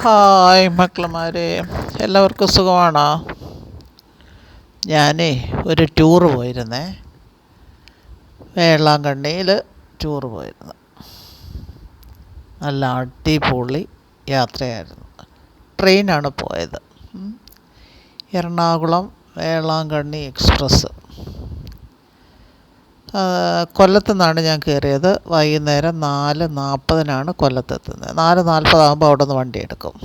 Hi മക്കളമാരെ, എല്ലാവർക്കും സുഖമാണോ? ഞാനേ ഒരു ടൂറ് പോയിരുന്നേ, വേളാങ്കണ്ണിയിൽ ടൂറ് പോയിരുന്നു. നല്ല അടിപൊളി യാത്രയായിരുന്നു. ട്രെയിനാണ് പോയത്. എറണാകുളം വേളാങ്കണ്ണി എക്സ്പ്രസ്. കൊല്ലത്തു നിന്നാണ് ഞാൻ കയറിയത്. വൈകുന്നേരം 4:40 കൊല്ലത്തെത്തുന്നത്. 4:40 അവിടെ നിന്ന് വണ്ടി എടുക്കും.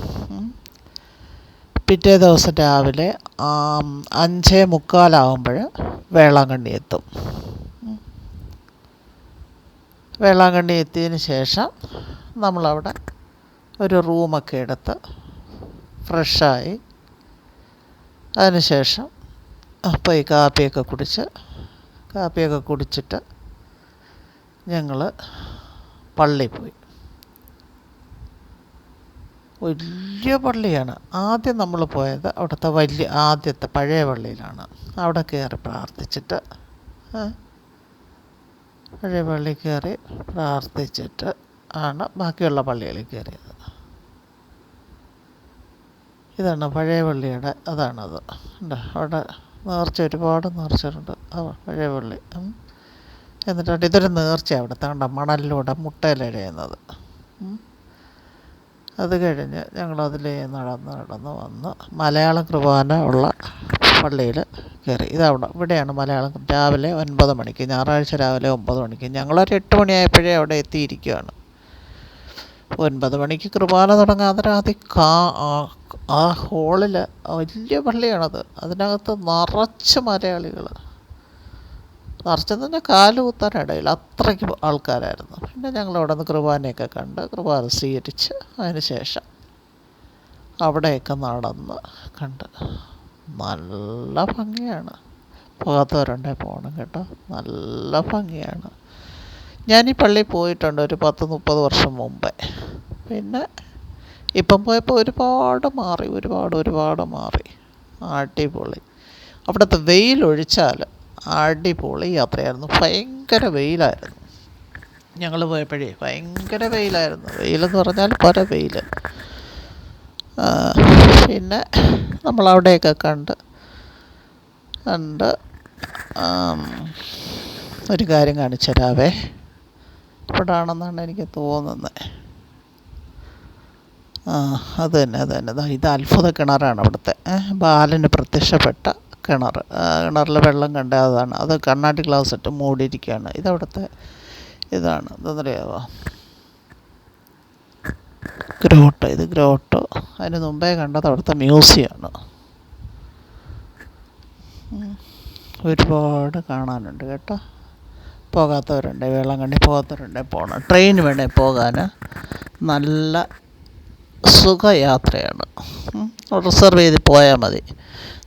പിറ്റേ ദിവസം രാവിലെ 5:45 വേളാങ്കണ്ണി എത്തും. വേളാങ്കണ്ണി എത്തിയതിന് ശേഷം നമ്മളവിടെ ഒരു റൂമൊക്കെ എടുത്ത് ഫ്രഷായി, അതിന് ശേഷം പോയി കാപ്പിയൊക്കെ കുടിച്ചിട്ട് ഞങ്ങൾ പള്ളിയിൽ പോയി. വലിയ പള്ളിയാണ്. ആദ്യം നമ്മൾ പോയത് അവിടുത്തെ ആദ്യത്തെ പഴയ പള്ളിയിലാണ്. അവിടെ കയറി പ്രാർത്ഥിച്ചിട്ട് പഴയ പള്ളിയിൽ കയറി പ്രാർത്ഥിച്ചിട്ട് ആണ് ബാക്കിയുള്ള പള്ളികളിൽ കയറിയത്. ഇതാണ് പഴയ പള്ളിയുടെ, അതാണത്. ഉണ്ട് അവിടെ ഒരുപാട് നേർച്ചയുണ്ട്. പഴയ പള്ളി. എന്നിട്ടുണ്ട് ഇതൊരു നേർച്ച അവിടുത്തെ കണ്ട മണലിലൂടെ മുട്ടയിലെഴുതുന്നത്. അത് കഴിഞ്ഞ് ഞങ്ങളതിലേ നടന്ന് വന്ന് മലയാളം കുർബാന ഉള്ള പള്ളിയിൽ കയറി. ഇവിടെയാണ് മലയാളം രാവിലെ 9 മണിക്ക്, ഞായറാഴ്ച രാവിലെ 9 മണിക്ക്. ഞങ്ങളൊരു 8 മണിയായപ്പോഴേ അവിടെ എത്തിയിരിക്കുകയാണ്. 9 മണിക്ക് കുർബാന തുടങ്ങാതെ ആ ഹോളിൽ, വലിയ പള്ളിയാണത്, അതിനകത്ത് നിറച്ച് മലയാളികൾ. നിറച്ചെന്ന് പറഞ്ഞാൽ കാല് കുത്താനിടയിൽ അത്രയ്ക്ക് ആൾക്കാരായിരുന്നു. പിന്നെ ഞങ്ങളവിടെ നിന്ന് കുർബാനയൊക്കെ കണ്ട് കുർബാന സ്വീകരിച്ച് അതിന് ശേഷം അവിടെയൊക്കെ നടന്ന് കണ്ട്. നല്ല ഭംഗിയാണ്. പോകാത്തവരുണ്ടെങ്കിൽ പോകണം കേട്ടോ, നല്ല ഭംഗിയാണ്. ഞാനീ പള്ളിയിൽ പോയിട്ടുണ്ട് ഒരു 10-30 വർഷം മുമ്പേ. പിന്നെ ഇപ്പം പോയപ്പോൾ ഒരുപാട് മാറി. അടിപൊളി. അവിടുത്തെ വെയിലൊഴിച്ചാൽ അടിപൊളി യാത്രയായിരുന്നു. ഭയങ്കര വെയിലായിരുന്നു. ഞങ്ങൾ പോയപ്പോഴേ ഭയങ്കര വെയിലായിരുന്നു. വെയിലെന്ന് പറഞ്ഞാൽ വെയിൽ. പിന്നെ നമ്മളവിടെയൊക്കെ കണ്ട് ഒരു കാര്യം കാണിച്ചു തരാവേ. ഇവിടാണെന്നാണ് എനിക്ക് തോന്നുന്നത്. അത് തന്നെ. ഇത് അത്ഭുത കിണറാണ് അവിടുത്തെ. ബാലന് പ്രത്യക്ഷപ്പെട്ട കിണറിൽ വെള്ളം കണ്ട അതാണ്. അത് കണ്ണാടി ഗ്ലാസ് ഇട്ട് മൂടിയിരിക്കുകയാണ്. ഇതവിടുത്തെ ഇതാണ്. ഇതെന്നറിയാമോ? ഇത് ഗ്രോട്ടോ. അതിന് മുമ്പേ കണ്ടത് അവിടുത്തെ മ്യൂസിയമാണ്. ഒരുപാട് കാണാനുണ്ട് കേട്ടോ. പോകാത്തവരുണ്ട്, വേളാങ്കണ്ണി പോകാത്തവരുണ്ട്, പോകണം. ട്രെയിൻ വേണേൽ പോകാൻ നല്ല സുഖയാത്രയാണ്. റിസർവ് ചെയ്ത് പോയാൽ മതി.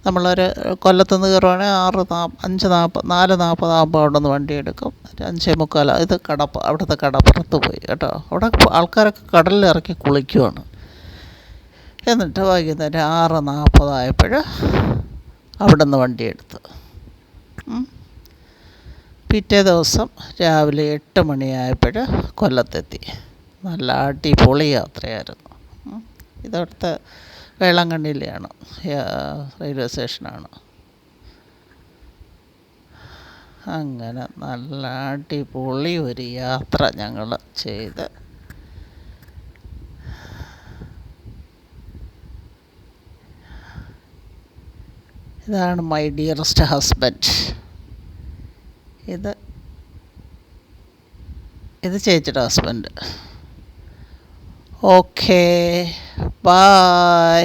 നമ്മളൊരു കൊല്ലത്തുനിന്ന് കയറുവാണെങ്കിൽ 4:40 അവിടെ നിന്ന് വണ്ടി എടുക്കും. 5:45 ഇത് അവിടുത്തെ കടപ്പുറത്ത് പോയി കേട്ടോ. അവിടെ ആൾക്കാരൊക്കെ കടലിൽ ഇറക്കി കുളിക്കുവാണ്. എന്നിട്ട് വൈകുന്നേരം 6:40 അവിടെ നിന്ന് വണ്ടി എടുത്ത് പിറ്റേ ദിവസം രാവിലെ 8 മണിയായപ്പോൾ കൊല്ലത്തെത്തി. നല്ല അടിപൊളി യാത്രയായിരുന്നു. ഇതവിടുത്തെ വേളാങ്കണ്ണിയിലെയാണ്, റെയിൽവേ സ്റ്റേഷനാണ്. അങ്ങനെ നല്ല അടിപൊളി ഒരു യാത്ര ഞങ്ങൾ ചെയ്ത്. ഇതാണ് മൈ ഡിയറസ്റ്റ് ഹസ്ബൻഡ്. ഇത് ചേച്ചിയുടെ ഹസ്ബൻഡ്. Okay, by.